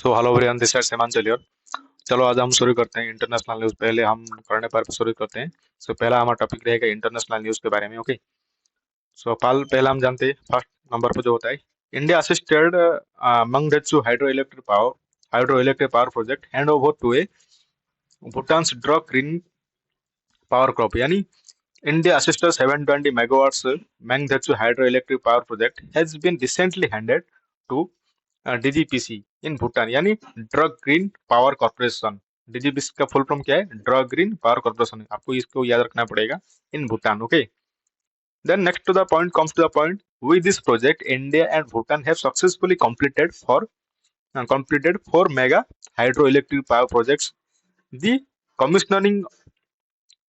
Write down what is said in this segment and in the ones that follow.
So hello everyone, this is Seemanchal here. चलो आज हम शुरू करते हैं इंटरनेशनल न्यूज़। पहले हम करंट अफेयर पर शुरू करते हैं। सो पहला हमारा टॉपिक रहेगा इंटरनेशनल न्यूज़ के बारे में। ओके, सो पहला हम जानते हैं फर्स्ट नंबर पर जो होता है, India assisted Mangdechu hydro electric power project hand over to a Bhutan Druk green power corp. यानी India assisted 720 megawatts Mangdechu hydroelectric power project has been recently handed to DGPC in Bhutan, यानी Druk green power corporation. DGPC का full form क्या है? Druk green power corporation. आपको इसको याद रखना पड़ेगा, in Bhutan. Okay, then next to the point comes to the point, with this project India and Bhutan have successfully completed 4 mega hydroelectric power projects. The commissioning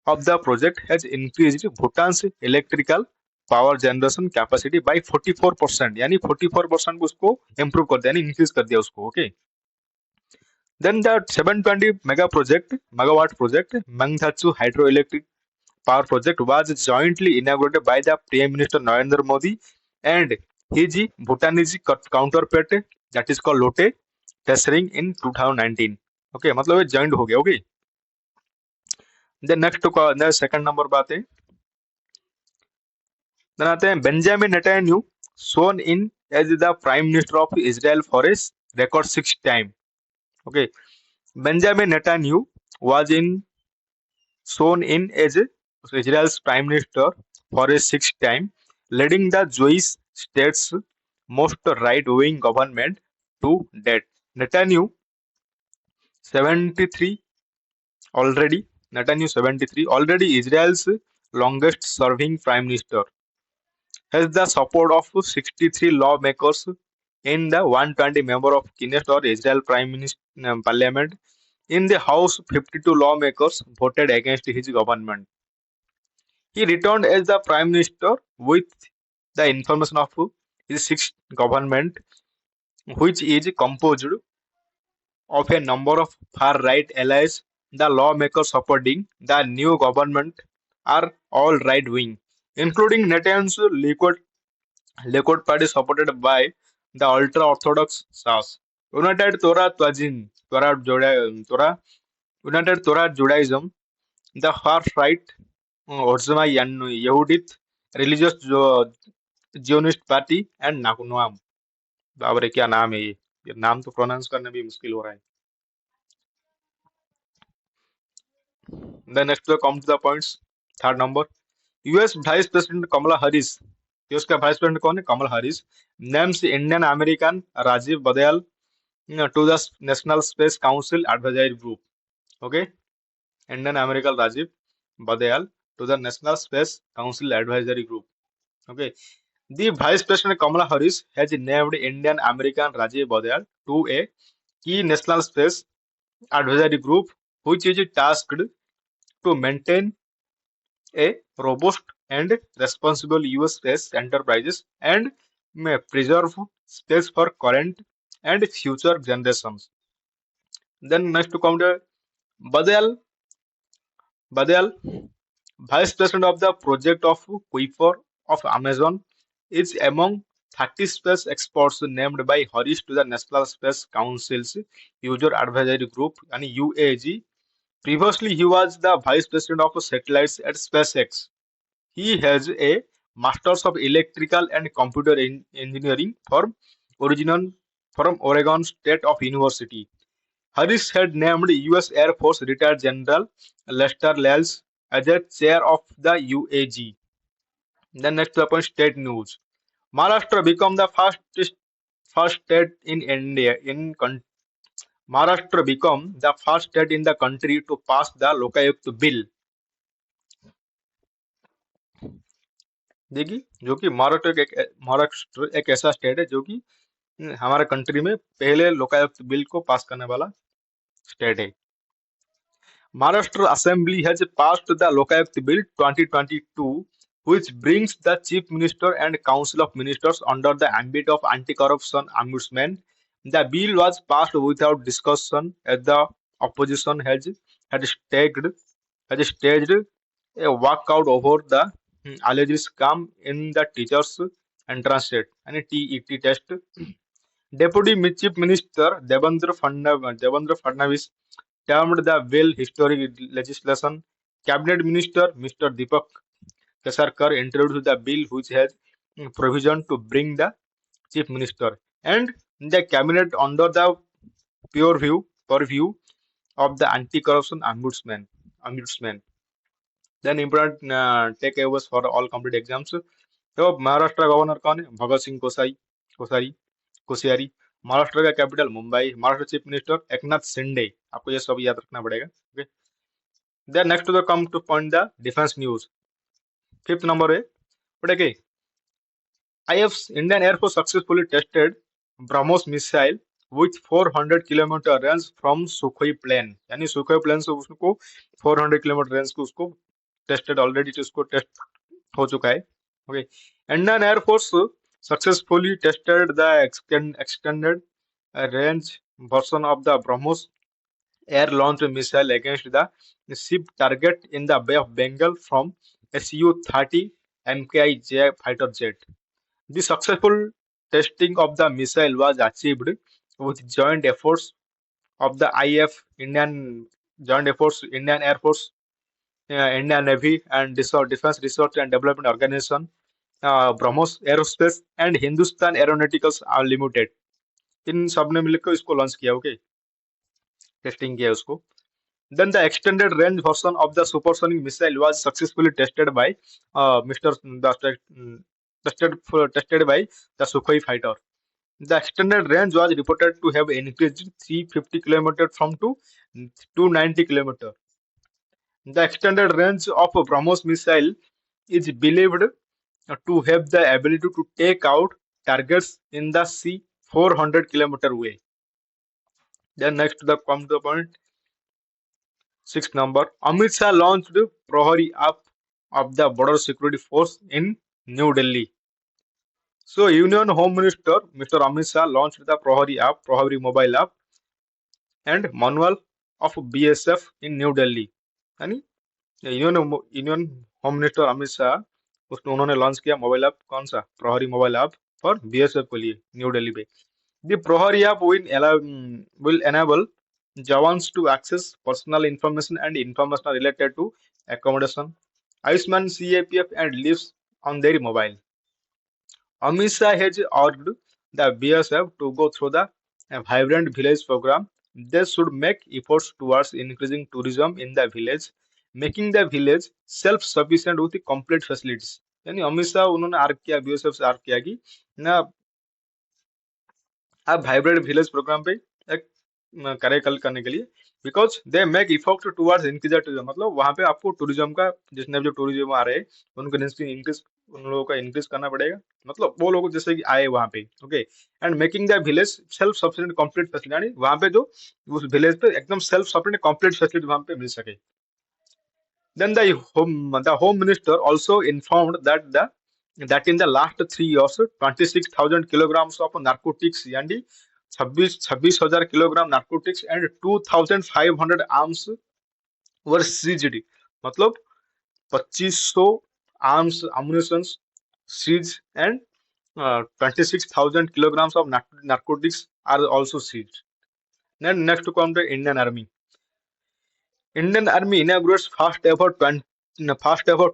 of the project has increased Bhutan's electrical power generation capacity by 44%, यानी 44% उसको improve कर दिया, यानी increase कर दिया उसको। Okay, then the 720 megawatt project Mangdechu hydroelectric power project was jointly inaugurated by the Prime Minister Narendra Modi and his Bhutanese counterpart, that is called Lotte Tshering, in 2019। Okay, मतलब ये joint हो गया। Okay, then next second number बात है, then आते हैं Benjamin Netanyahu shown in as the Prime Minister of Israel for a record 6 time. Okay, Benjamin Netanyahu was shown in as Israel's Prime Minister for a 6th time, leading the Jewish state's most right-wing government to date. Netanyahu 73 already. Netanyahu 73 already Israel's longest-serving Prime Minister, has the support of 63 lawmakers in the 120 member of Knesset or Israel Parliament. In the House, 52 lawmakers voted against his government. He returned as the Prime Minister with the information of his sixth government, which is composed of a number of far-right allies. The lawmakers supporting the new government are all right-wing, including Netanyahu's Likud party supported by the ultra-orthodox Shas, United Torah United Torah Judaism, the far-right Otzma Yehudit, religious Zionist party, and Noam। बाबरे, क्या नाम है ये नाम तो pronounce करने भी मुश्किल हो रहा है। Then next we come to the points. Third number, US Vice President Kamala Harris, US का वाइस प्रेसिडेंट कौन है? Kamala Harris, names Indian American Rajiv Badyal to the National Space Council advisory group. Okay, Indian American Rajiv Badyal to the National Space Council advisory group. Okay, the Vice President Kamala Harris has named Indian American Rajiv Bardal to a key national space advisory group, which is tasked to maintain a robust and responsible US space enterprises and may preserve space for current and future generations. Then next to come to Badal, Vice President of the project of Kuiper of Amazon, is among 30 space experts named by Harris to the National Space Council's User Advisory Group and UAG. Previously, he was the Vice President of Satellites at SpaceX. He has a Masters of Electrical and Computer Engineering from Oregon State of University. Harris had named US Air Force retired General Lester Lales as a chair of the UAG. Then next upon state news. Maharashtra became the first state in India Maharashtra became the first state in the country to pass the Lokayukta bill. देखिए, जो कि महाराष्ट्र एक ऐसा state है जो कि हमारे country में पहले लोकायुक्त बिल को पास करने वाला स्टेट है। Maharashtra Assembly has passed the Lokayukt Bill 2022, which brings the Chief Minister and Council of Ministers under the ambit of anti-corruption ombudsman. The bill was passed without discussion as the opposition had staged a walkout over the alleged scam in the teachers' entrance test and TET test. Deputy Chief Minister Devendra Fadnavis termed the bill historic legislation. Cabinet Minister Mr. Deepak Kesarkar introduced the bill, which has provision to bring the Chief Minister and the cabinet under the purview of the Anti-Corruption Ombudsman. Then important takeaways for all complete exams. तो Maharashtra governor कौन है? भगत सिंह कोसारी कोश्यारी। महाराष्ट्र का capital Mumbai. Maharashtra chief minister Eknath Shinde. आपको ये सब याद रखना पड़ेगा। Okay, then next to the come to point the defence news. Fifth number है पढ़ेगे, IF Indian Air Force successfully tested BrahMos missile with 400 kilometre range from Sukhoi plane, यानी सुखोई प्लेन से उसको 400 किलोमीटर रेंज को उसको tested already, उसको test हो चुका है। Okay, Indian air force successfully tested the extended range version of the BrahMos air launched missile against the ship target in the Bay of Bengal from Su-30 MKI fighter jet. The successful testing of the missile was achieved with joint efforts of the IF Indian Air Force, Indian Navy, and Defense Research and Development Organization, BrahMos Aerospace, and Hindustan Aeronautics Limited. इन सब ने मिलकर इसको launch किया। Okay, testing किया उसको। Then the extended range version of the supersonic missile was successfully tested by tested by the Sukhoi fighter. The extended range was reported to have increased 350 km from to 290 km. The extended range of a BrahMos missile is believed to have the ability to take out targets in the sea 400 km away. Then next to the come to the point, sixth number, Amit Shah launched Prohari app of the Border Security Force in New Delhi. So Union Home Minister Mr. Amit Shah launched the Prohari app, Prohari mobile app, and manual of BSF in New Delhi. यानी union home minister Amit Shah उसने उन्होंने launch किया mobile app, कौन सा? प्रहरी mobile app for BSF के लिए new Delhi पे। The Prahari app will enable jawans to access personal information and information related to accommodation, Ayushman CAPF, and lives on their mobile. Amit Shah has urged the BSF to go through the vibrant village program. They should make efforts towards increasing tourism in the village, making the village self-sufficient with complete facilities. यानी अमित शाह उन्होंने आर्ग किया, BSF से आर्ग किया कि ना आप vibrant village programme पे एक कार्य करने के लिए, because they make effort towards increase tourism, मतलब वहां पे आपको टूरिज्म का जितने भी जो टूरिज्म आ रहे हैं उनको इंक्रीज, उन लोगों का इंक्रीज करना पड़ेगा, मतलब वो लोग जैसे कि आए वहां पे। Okay, and making the village self sufficient complete facility, यानी वहां पे जो उस विलेज पे एकदम सेल्फ सफिशिएंट कंप्लीट फैसिलिटी वहां पे मिल सके। Then the home minister also informed that in the last 3 years 26,000 kilograms of narcotics, यानी 26,000 kilogram narcotics and 2,500 arms were seized, मतलब 2500 arms ammunitions seize and 26,000 kilograms of narcotics are also seized. Then next to come the Indian Army. Indian Army inaugurates first ever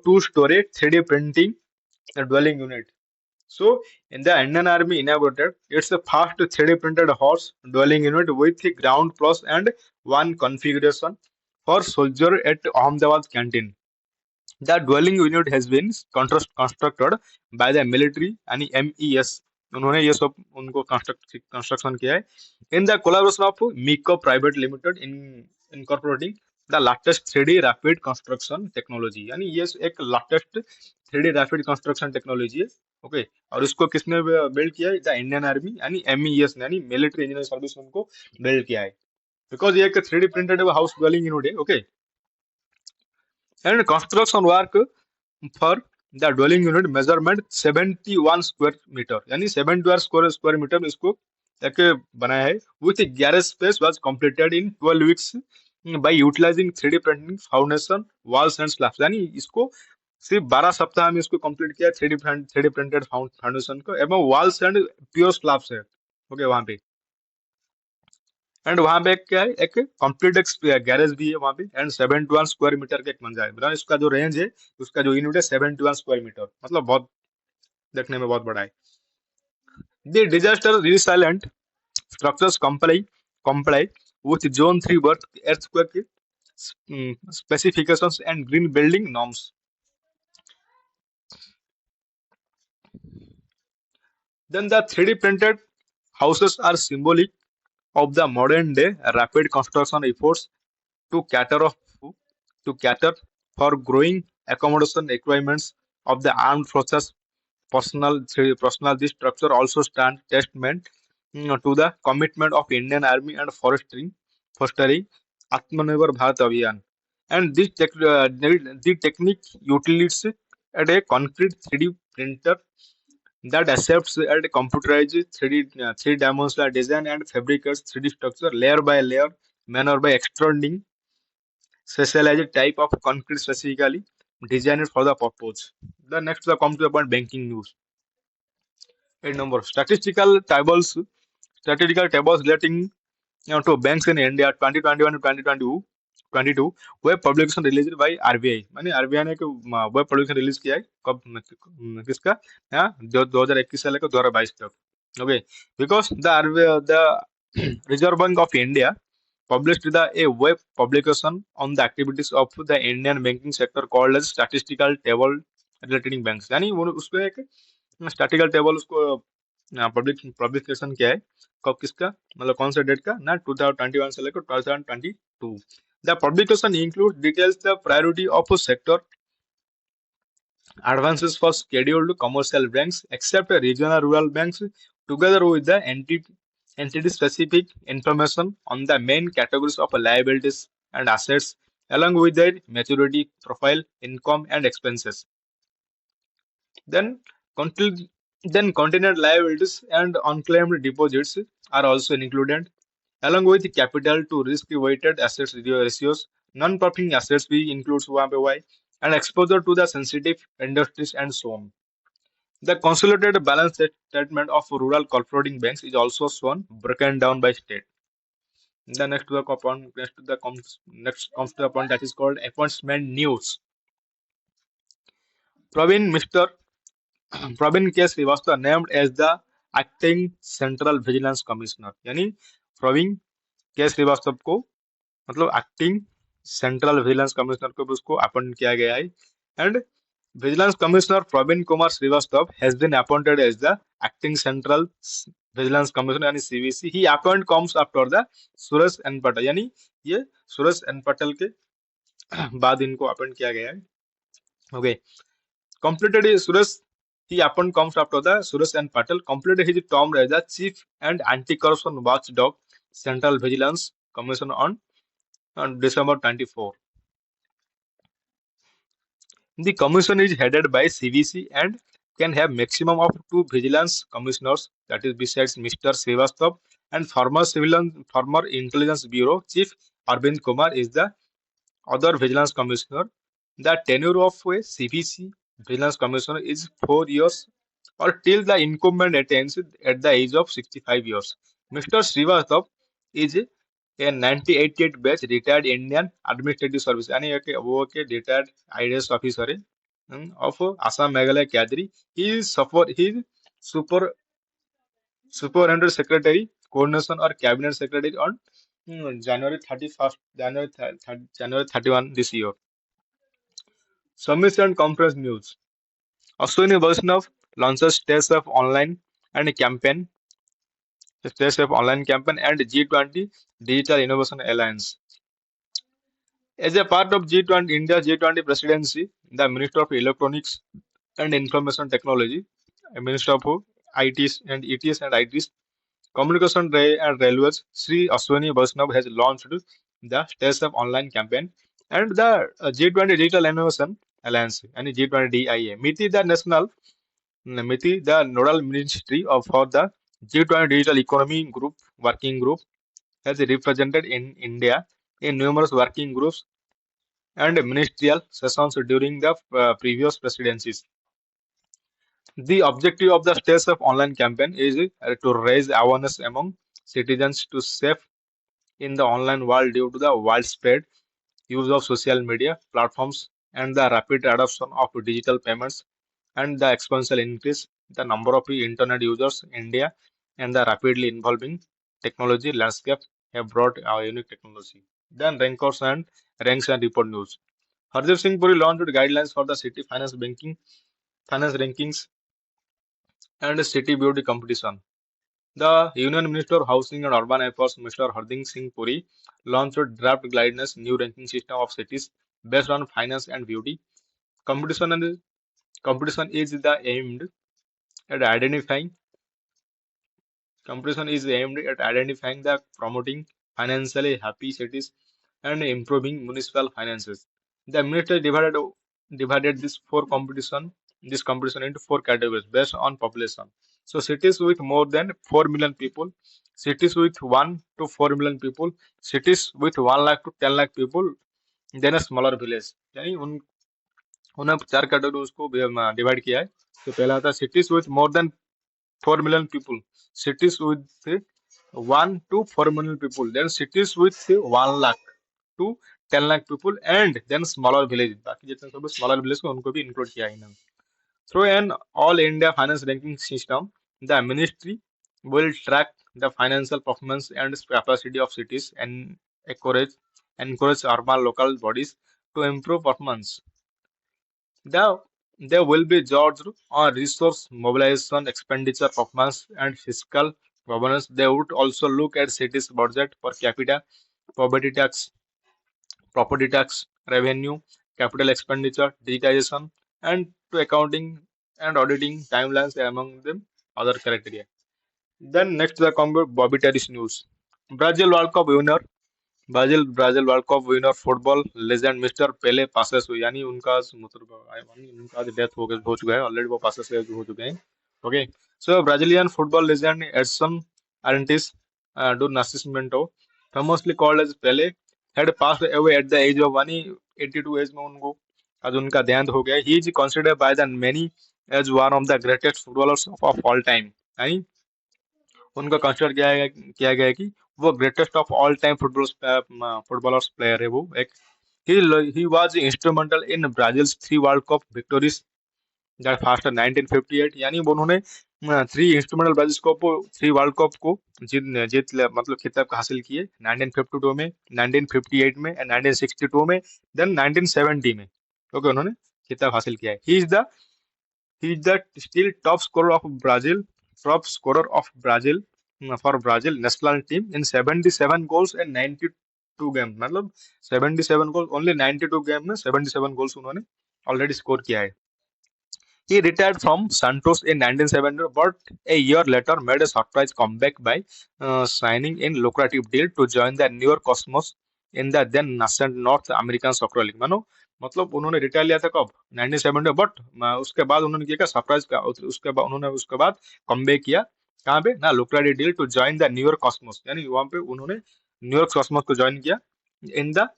two-story 3D printing dwelling unit. So, in the Indian Army inaugurated its first 3D printed horse dwelling unit with the ground plus and one configuration for soldier at Ahmedabad canteen. The dwelling unit has been constructed by the military and MES. उन्होंने ये सब उनको construction किया है in the collaboration of मिको private limited in incorporating the latest 3D rapid construction technology, यानी ये एक latest 3D rapid construction technology है। ओके, और इसको किसने बिल्ड किया है? द इंडियन आर्मी यानी MES यानी मिलिट्री इंजीनियरिंग सर्विस उनको बिल्ड किया है, बिकॉज ये एक 3D printed house dwelling unit है। Okay, and construction work for the dwelling unit measurement 71 square metre, यानी 71 स्क्वायर मीटर इसको एक बनाया है। With garage space was completed in 12 weeks by utilising 3D printing foundation walls and slabs, यानी इसको सिर्फ 12 सप्ताह में इसको कंप्लीट किया 3D प्रिंटेड फाउंडेशन को एवं वॉल्स एंड प्योर स्लैब्स है। ओके वहां पे। एंड वहां पे क्या है, एक कंप्लीट एक गैरेज भी है वहां पे, एंड 71 स्क्वायर मीटर का एक मंजा है, मतलब इसका जो रेंज है, उसका जो यूनिट है 71 स्क्वायर मीटर, मतलब बहुत देखने में बहुत बड़ा है। The disaster resilient structures comply with Zone 3 birth earthquake specifications and green building norms. Then the 3D printed houses are symbolic of the modern day rapid construction efforts to cater for growing accommodation requirements of the armed forces personnel. This structure also stands testament to the commitment of Indian Army and fostering Atmanirbhar Bharat Abhiyan. And the technique utilizes at a concrete 3D printer that accepts and computerized 3D dimensional design and fabricates 3D structure layer by layer manner by extruding specialized type of concrete specifically designed for the purpose. The next comes to the point banking news. A number of statistical tables relating to banks in India 2021 to 2022 web publication release by RBI, माने RBI ने एक web publication release किया है कब, किसका, हाँ, 2021 से लेकर 2022 तक। Okay, because the reserve bank of India published a web publication on the activities of the Indian banking sector called as statistical table relating banks, यानी वो उसको एक स्टैटिकल टेबल उसको पब्लिकेशन किया है कब, किसका, मतलब कौन सा डेट का ना, 2021 से लेकर 2022। The publication include details the priority of sector advances for scheduled commercial banks except regional rural banks, together with the entity specific information on the main categories of liabilities and assets, along with their maturity profile, income, and expenses. Then, conti- then contingent liabilities and unclaimed deposits are also included, along with capital to risk weighted assets ratios. Non-performing assets भी includes वहाँ पे हुआ है, and exposure to the sensitive industries and so on. The consolidated balance statement of rural cooperating banks is also shown, broken down by state. The next comes to the point that is called appointment news. Mr. Praveen K. Srivastava named as the acting Central Vigilance Commissioner. यानी प्रवीण के श्रीवास्तव को, मतलब acting central vigilance commissioner को भी उसको appoint किया गया है। And vigilance commissioner Praveen Kumar Srivastava has been appointed as the acting central vigilance commissioner यानी CVC. He appoint comes after the Suresh N Patel, यानी ये सुरेश एन पटेल के बाद इनको अपॉइंट किया गया है। Okay, completed his Suresh, he upon comes after the Suresh and Patel completed his term as the Chief and Anti-Corruption Watchdog Central Vigilance Commission on December 24. The commission is headed by CVC and can have maximum of 2 vigilance commissioners, that is besides Mr. Srivastav and former Intelligence Bureau Chief Arvind Kumar is the other vigilance commissioner. The tenure of a CVC vigilance commissioner is 4 years or till the incumbent attains at the age of 65 years. Mr. Srivastav is a 1988 batch retired Indian Administrative Service, यानी वो के retired IAS officer है of Assam Meghalaya Cadre. He is super superintendent secretary coordination or cabinet secretary on January 31st, January 31 this year. Submission conference news. Ashwini Vaishnav launches StateSafe online and campaign, StateSafe online campaign and G20 Digital Innovation Alliance. As a part of G20, India's G20 presidency, the Minister of Electronics and Information Technology, Minister of ITs and ETS and ITs, Communication and Railways, Sri Ashwini Vaishnav has launched the StateSafe online campaign and the G20 Digital Innovation Alliance and G20 DIA. MITI, the nodal ministry for the G20 Digital Economy Group Working Group, has represented in India in numerous working groups and ministerial sessions during the previous presidencies. The objective of the States of Online campaign is to raise awareness among citizens to safe in the online world due to the widespread use of social media platforms and the rapid adoption of digital payments and the exponential increase the number of internet users in India and the rapidly evolving technology landscape have brought a unique technology. Then ranks and report news. Hardeep Singh Puri launched guidelines for the city finance rankings and city beauty competition. The Union Minister of Housing and Urban Affairs, Mr. Hardeep Singh Puri, launched draft guidelines new ranking system of cities based on finance and beauty. Competition and competition is the aimed at identifying competition is aimed at identifying the promoting financially happy cities and improving municipal finances. The minister divided this competition into four categories based on population. So cities with more than 4 million people, cities with 1 to 4 million people, cities with 1 lakh to 10 lakh people, then a smaller village. यानी उन उन्हें चार category उसको divide किया है. तो पहला था cities with more than 4 million people, cities with 1 to 4 million people, then cities with 1 lakh to 10 lakh people, and then smaller villages. बाकी जितने सब smaller villages को उनको भी include किया है इन्होंने. Through an all India finance ranking system, the ministry will track the financial performance and capacity of cities and encourage urban local bodies to improve performance. The, they will be judged on resource mobilization, expenditure performance, and fiscal governance. They would also look at cities' budget per capita, poverty tax, property tax, revenue, capital expenditure, digitization, and to accounting and auditing timelines among them other criteria. Then next the Bobby Terry's news. Brazil World Cup winner Brazil World Cup winner football legend mister Pele passes हुए, यानी उनका मतलब उनका death हो चुका है already, वो passes हो चुके हैं. Okay, so Brazilian football legend Edson Arantes do Nascimento, famously called as Pele, had passed away at the age of 182 age में उनको आज उनका देहांत हो गया. He is considered by the many as one of the greatest footballers of all time. उनका consider किया गया है कि वो greatest of all time footballers player है वो एक. He was instrumental in Brazil's 3 world cup विक्टोरीज that fast 1958, यानी वो उन्होंने three instrumental Brazil cup 3 world cup को मतलब खिताब हासिल किए 1952 में, 1958 में एंड 1962 में, देन 1970 में. ओके, उन्होंने खिताब हासिल किया है. He is the still top scorer of Brazil for Brazil national team in 77 goals and 92 games. मतलब 77 goals only 92 गेम में 77 goals उन्होंने ऑलरेडी स्कोर किया है. He retired from Santos in 1970, but a year later made a surprise comeback by signing in lucrative deal to join the New York Cosmos in the then nascent North American Soccer League. मानो मतलब उन्होंने retire लिया था कब 1970 में, but उसके बाद उन्होंने किया सरप्राइज का, उसके बाद कमबैक किया कहाँ पे ना, lucrative deal to join the New York Cosmos, यानी वहां पे उन्होंने न्यूयॉर्क कॉस्मोस को ज्वाइन किया in the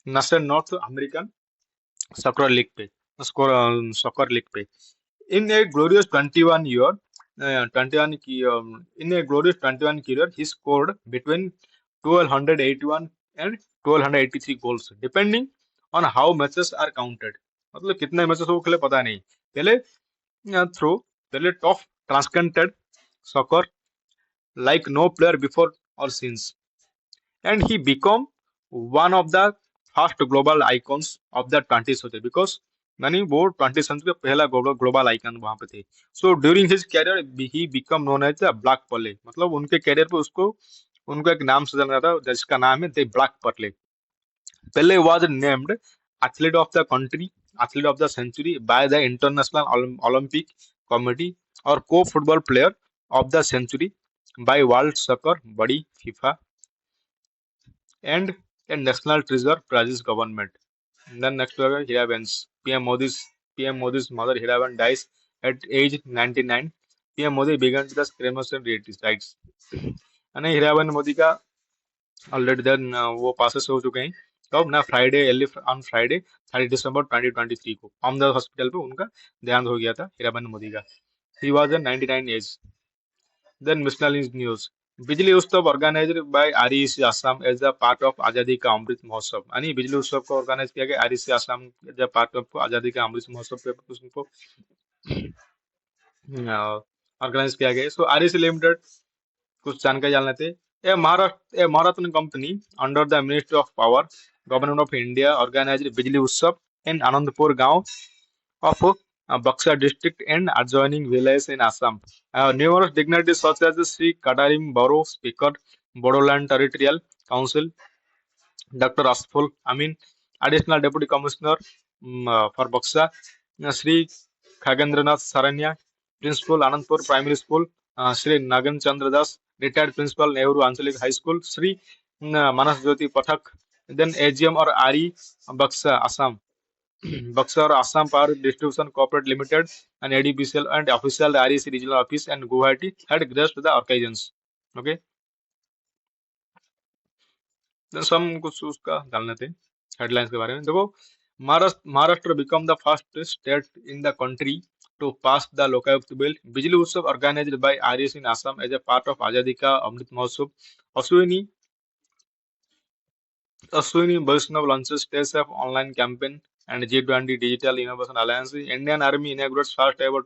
nascent North American Soccer League पे, Soccer League पे. In a glorious 21 year, 21 in a glorious 21 career, he scored between 1281 and 1283 goals, depending on how matches are counted. मतलब कितने matches वो खेले पता नहीं. पहले थ्रू पहले top ट्रांसकेंटेड soccer like no player before or since, and he became one of the first global icons of the 20th century because यानी वो 20th century का पहला ग्लोबल आइकन वहां पे थे. So during his career he become known as the black pearl, मतलब उनके career पे उनको एक नाम से जाना जाता है जिसका नाम है the black pearl. Pele was named athlete of the country, athlete of the century by the International Olympic Committee or co-football player of the century by World Soccer Body FIFA and a national treasure Brazil's government. Then next we have Hiraben's PM Modi's mother Hiraben dies at age 99. PM Modi began the cremation rites. यानी हीराबन मोदी का already then वो passes हो चुके हैं. कब ना, Friday early on Friday 30 दिसंबर 2023 को Ahmedabad hospital पे उनका देहांत हो गया था, हीराबेन मोदी का। He was an 99 age. Then miscellaneous news, Bijli Utsav organised by REC Assam as a part of Azadi Ka Amrit Mahotsav, यानी बिजली उत्सव को ऑर्गेनाइज किया गया REC Assam as a part of Azadi Ka Amrit Mahotsav पे उसको ऑर्गेनाइज किया गया। सो आरईसी लिमिटेड, कुछ जानकारी जान लेते हैं। A Maharatna company under the ministry of power, government of India organized Bijli Utsav इन आनंदपुर गांव of Buxa district and adjoining villages in Assam. Numerous dignitaries such as Sri Kadarim Baro, Speaker, Bodoland Territorial Council, Dr. Asful Amin, Additional Deputy Commissioner for Buxa, Sri Khagendranath Saranya, Principal Anandpur Primary School, Sri Nagan Chandra Das, retired Principal Nehru Anchalik High School, Sri Manas Jyoti Pathak, then AGM or RE Buxa, Assam. Buxar Assam Power Distribution Corporate Limited and ADBCL and official REC regional office and Guwahati had graced the occasions. Okay, then some कुछ उसका डालने थे headlines के बारे में। देखो, Maharashtra become the first state in the country to pass the Lokayukt bill. बिजली उत्सव organized by REC in Assam as a part of आजादी Ka Amrit Mahotsav. Ashwini Ashwini Vaishnav launches Stage of online campaign and G20 Digital Innovation Alliance. Indian Army inaugurates first ever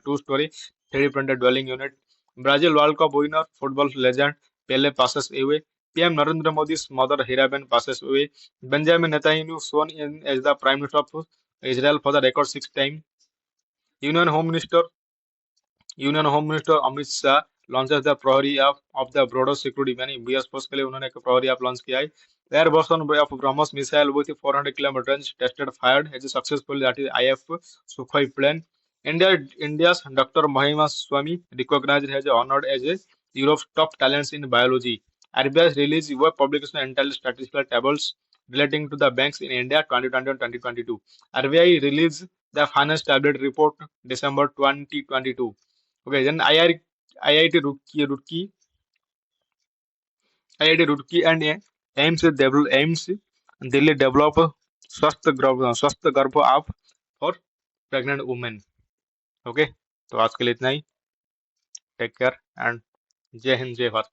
two-story 3D printed dwelling unit. Brazil World Cup winner, football legend Pele passes away. PM Narendra Modi's mother Hiraben passes away. Benjamin Netanyahu sworn in as the Prime Minister of Israel for the record sixth time. Union Home Minister union home minister Amit Shah launches the Prahari app of the border security, यानी BS force के लिए उन्होंने एक Prahari app launch किया है। Air version of BrahMos missile with 400 kilometre range tested fired as successful, that is IAF Sukhoi plane. India's Dr. Mahima Swamy recognized as honored as a Europe's top talents in biology. RBI's released web publication entitled Statistical Tables relating to the banks in India 2020 and 2022. RBI released the Finance Tablet Report December 2022. Okay, then IIT Roorkee and AIMS Delhi develop स्वस्थ गर्भ app for pregnant women. Okay, तो आज के लिए इतना ही। Take care and जय हिंद, जय भारत।